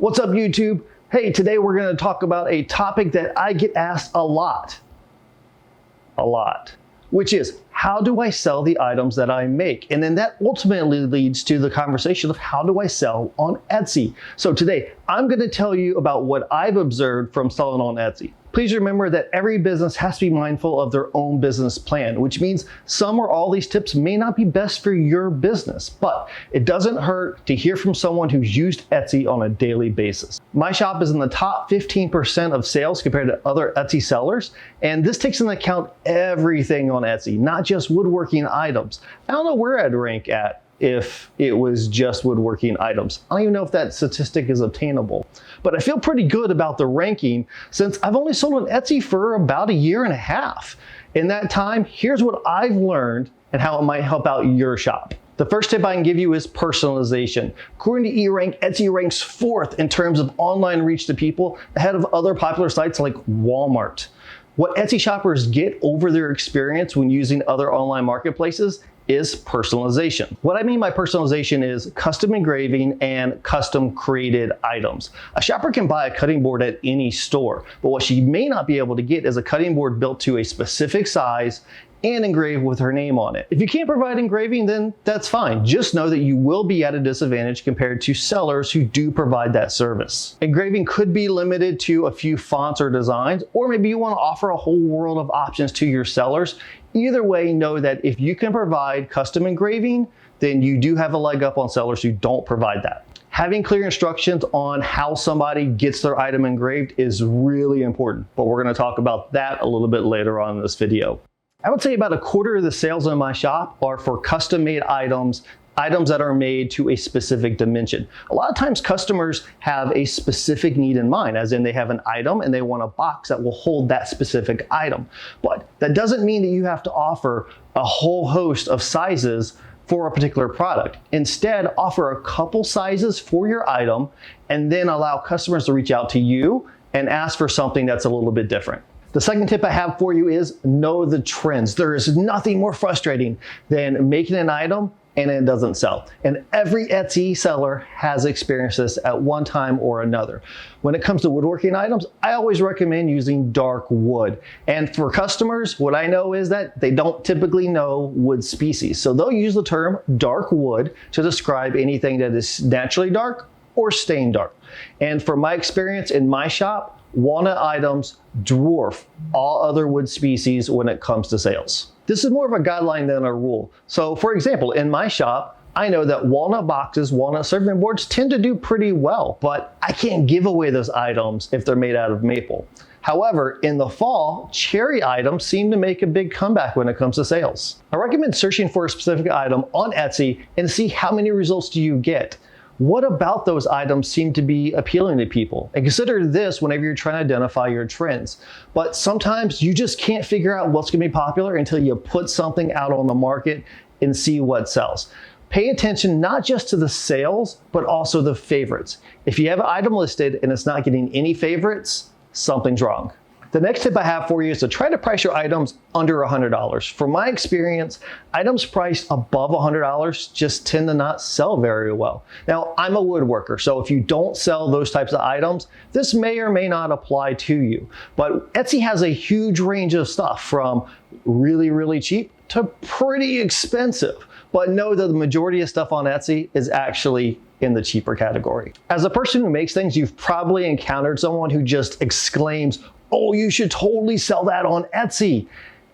What's up, YouTube? Hey, today we're going to talk about a topic that I get asked a lot, which is how do I sell the items that I make? And then that ultimately leads to the conversation of how do I sell on Etsy? So today I'm going to tell you about what I've observed from selling on Etsy. Please remember that every business has to be mindful of their own business plan, which means some or all these tips may not be best for your business, but it doesn't hurt to hear from someone who's used Etsy on a daily basis. My shop is in the top 15% of sales compared to other Etsy sellers, and this takes into account everything on Etsy, not just woodworking items. I don't know where I'd rank at if it was just woodworking items. I don't even know if that statistic is obtainable, but I feel pretty good about the ranking since I've only sold on Etsy for about a year and a half. In that time, here's what I've learned and how it might help out your shop. The first tip I can give you is personalization. According to eRank, Etsy ranks 4th in terms of online reach to people, ahead of other popular sites like Walmart. What Etsy shoppers get over their experience when using other online marketplaces is personalization. What I mean by personalization is custom engraving and custom created items. A shopper can buy a cutting board at any store, but what she may not be able to get is a cutting board built to a specific size and engraved with her name on it. If you can't provide engraving, then that's fine. Just know that you will be at a disadvantage compared to sellers who do provide that service. Engraving could be limited to a few fonts or designs, or maybe you want to offer a whole world of options to your sellers. Either way, know that if you can provide custom engraving, then you do have a leg up on sellers who don't provide that. Having clear instructions on how somebody gets their item engraved is really important, but we're going to talk about that a little bit later on in this video. I would say about a quarter of the sales in my shop are for custom made items that are made to a specific dimension. A lot of times customers have a specific need in mind, as in they have an item and they want a box that will hold that specific item. But that doesn't mean that you have to offer a whole host of sizes for a particular product. Instead, offer a couple sizes for your item and then allow customers to reach out to you and ask for something that's a little bit different. The second tip I have for you is know the trends. There is nothing more frustrating than making an item and it doesn't sell. And every Etsy seller has experienced this at one time or another. When it comes to woodworking items, I always recommend using dark wood. And for customers, what I know is that they don't typically know wood species. So they'll use the term dark wood to describe anything that is naturally dark or stained dark. And from my experience in my shop, walnut items dwarf all other wood species when it comes to sales. This is more of a guideline than a rule. So for example, in my shop, I know that walnut boxes, walnut serving boards tend to do pretty well, but I can't give away those items if they're made out of maple. However, in the fall, cherry items seem to make a big comeback when it comes to sales. I recommend searching for a specific item on Etsy and see how many results do you get. What about those items seem to be appealing to people? And consider this whenever you're trying to identify your trends. But sometimes you just can't figure out what's going to be popular until you put something out on the market and see what sells. Pay attention not just to the sales, but also the favorites. If you have an item listed and it's not getting any favorites, something's wrong. The next tip I have for you is to try to price your items under $100. From my experience, items priced above $100 just tend to not sell very well. Now, I'm a woodworker, so if you don't sell those types of items, this may or may not apply to you. But Etsy has a huge range of stuff from really, really cheap to pretty expensive. But know that the majority of stuff on Etsy is actually in the cheaper category. As a person who makes things, you've probably encountered someone who just exclaims, "Oh, you should totally sell that on Etsy."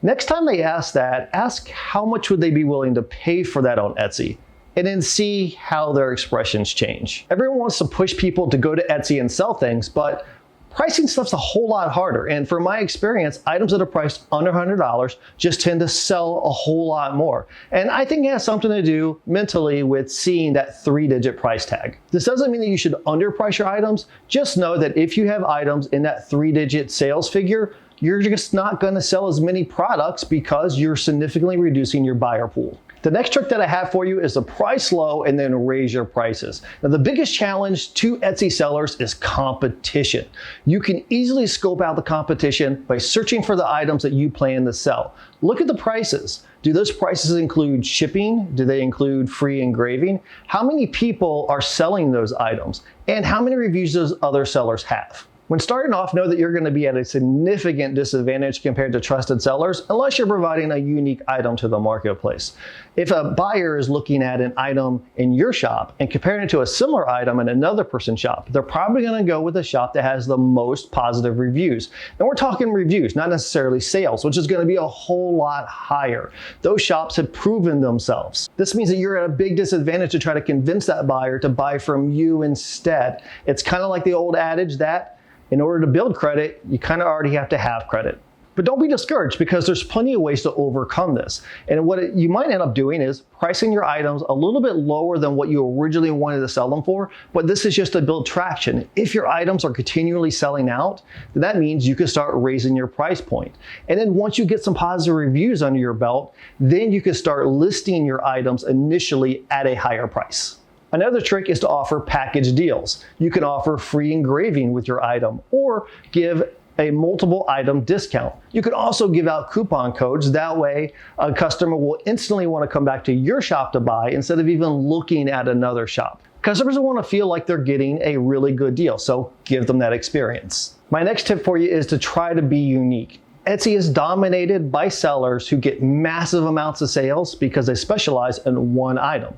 Next time they ask that, ask how much would they be willing to pay for that on Etsy, and then see how their expressions change. Everyone wants to push people to go to Etsy and sell things, but pricing stuff's a whole lot harder. And from my experience, items that are priced under $100 just tend to sell a whole lot more. And I think it has something to do mentally with seeing that 3-digit price tag. This doesn't mean that you should underprice your items. Just know that if you have items in that 3-digit sales figure, you're just not going to sell as many products because you're significantly reducing your buyer pool. The The next trick that I have for you is to price low and then raise your prices. Now, the biggest challenge to Etsy sellers is competition. You can easily scope out the competition by searching for the items that you plan to sell. Look at the prices. Do those prices include shipping? Do they include free engraving? How many people are selling those items? And how many reviews does other sellers have? When starting off, know that you're going to be at a significant disadvantage compared to trusted sellers unless you're providing a unique item to the marketplace. If a buyer is looking at an item in your shop and comparing it to a similar item in another person's shop, they're probably going to go with the shop that has the most positive reviews. And we're talking reviews, not necessarily sales, which is going to be a whole lot higher. Those shops have proven themselves. This means that you're at a big disadvantage to try to convince that buyer to buy from you instead. It's kind of like the old adage that in order to build credit, you kind of already have to have credit. But don't be discouraged because there's plenty of ways to overcome this. And what you might end up doing is pricing your items a little bit lower than what you originally wanted to sell them for, but this is just to build traction. If your items are continually selling out, then that means you can start raising your price point. And then once you get some positive reviews under your belt, then you can start listing your items initially at a higher price. Another trick is to offer package deals. You can offer free engraving with your item or give a multiple item discount. You can also give out coupon codes. That way, a customer will instantly want to come back to your shop to buy instead of even looking at another shop. Customers want to feel like they're getting a really good deal, so give them that experience. My next tip for you is to try to be unique. Etsy is dominated by sellers who get massive amounts of sales because they specialize in one item.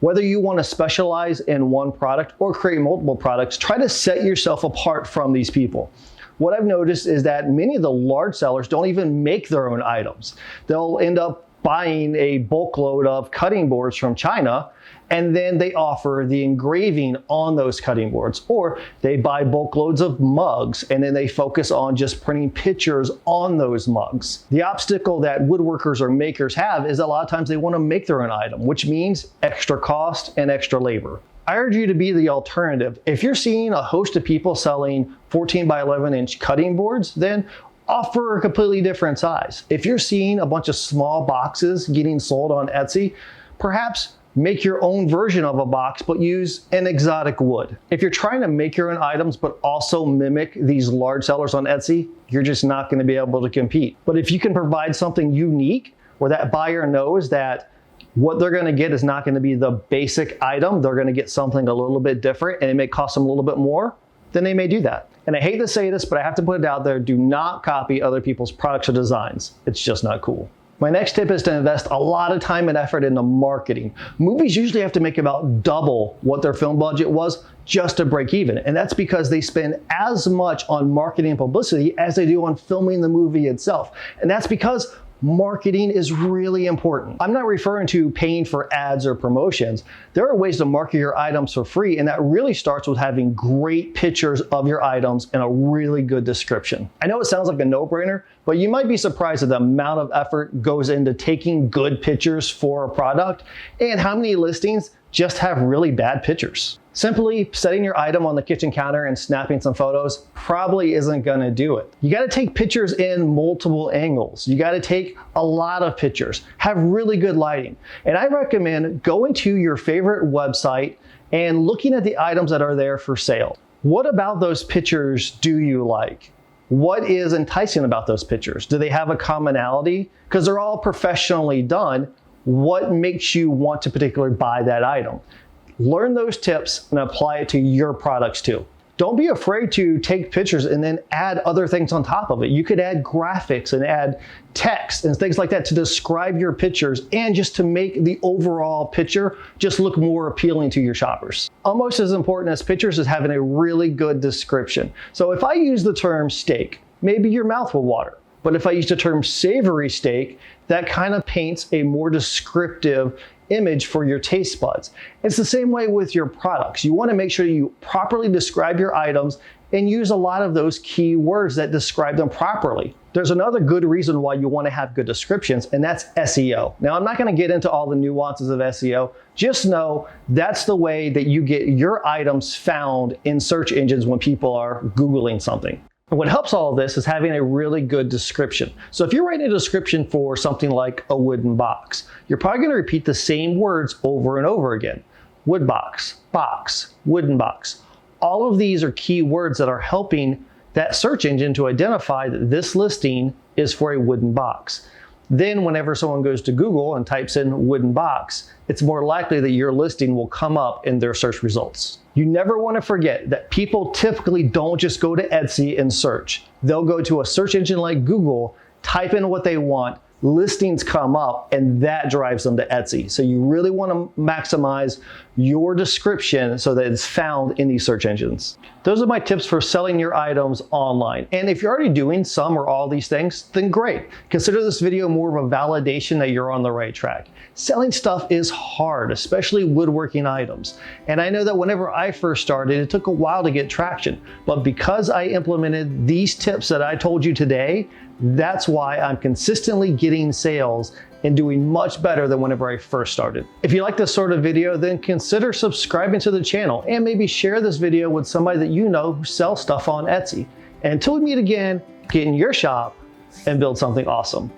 Whether you want to specialize in one product or create multiple products, try to set yourself apart from these people. What I've noticed is that many of the large sellers don't even make their own items. They'll end up buying a bulk load of cutting boards from China, and then they offer the engraving on those cutting boards. Or they buy bulk loads of mugs, and then they focus on just printing pictures on those mugs. The obstacle that woodworkers or makers have is that a lot of times they want to make their own item, which means extra cost and extra labor. I urge you to be the alternative. If you're seeing a host of people selling 14 by 11 inch cutting boards, then offer a completely different size. If you're seeing a bunch of small boxes getting sold on Etsy, perhaps make your own version of a box, but use an exotic wood. If you're trying to make your own items, but also mimic these large sellers on Etsy, you're just not going to be able to compete. But if you can provide something unique where that buyer knows that what they're going to get is not going to be the basic item, they're going to get something a little bit different and it may cost them a little bit more, then they may do that. And I hate to say this, but I have to put it out there, do not copy other people's products or designs. It's just not cool. My next tip is to invest a lot of time and effort into marketing. Movies usually have to make about double what their film budget was just to break even. And that's because they spend as much on marketing and publicity as they do on filming the movie itself. And that's because marketing is really important. I'm not referring to paying for ads or promotions. There are ways to market your items for free, and that really starts with having great pictures of your items and a really good description. I know it sounds like a no-brainer, but you might be surprised at the amount of effort goes into taking good pictures for a product and how many listings just have really bad pictures. Simply setting your item on the kitchen counter and snapping some photos probably isn't gonna do it. You gotta take pictures in multiple angles. You gotta take a lot of pictures, have really good lighting. And I recommend going to your favorite website and looking at the items that are there for sale. What about those pictures do you like? What is enticing about those pictures? Do they have a commonality? Because they're all professionally done. What makes you want to particularly buy that item? Learn those tips and apply it to your products too. Don't be afraid to take pictures and then add other things on top of it. You could add graphics and add text and things like that to describe your pictures and just to make the overall picture just look more appealing to your shoppers. Almost as important as pictures is having a really good description. So if I use the term steak, maybe your mouth will water. But if I use the term savory steak, that kind of paints a more descriptive image for your taste buds. It's the same way with your products. You want to make sure you properly describe your items and use a lot of those key words that describe them properly. There's another good reason why you want to have good descriptions, and that's SEO. Now, I'm not going to get into all the nuances of SEO. Just know that's the way that you get your items found in search engines when people are Googling something. And what helps all of this is having a really good description. So if you're writing a description for something like a wooden box, you're probably going to repeat the same words over and over again. Wood box, wooden box. All of these are key words that are helping that search engine to identify that this listing is for a wooden box. Then whenever someone goes to Google and types in wooden box, it's more likely that your listing will come up in their search results. You never want to forget that people typically don't just go to Etsy and search. They'll go to a search engine like Google, type in what they want, listings come up, and that drives them to Etsy. So you really want to maximize your description so that it's found in these search engines. Those are my tips for selling your items online. And if you're already doing some or all these things, then great. Consider this video more of a validation that you're on the right track. Selling stuff is hard, especially woodworking items. And I know that whenever I first started, it took a while to get traction. But because I implemented these tips that I told you today, that's why I'm consistently getting sales and doing much better than whenever I first started. If you like this sort of video, then consider subscribing to the channel and maybe share this video with somebody that you know who sells stuff on Etsy. And until we meet again, get in your shop and build something awesome.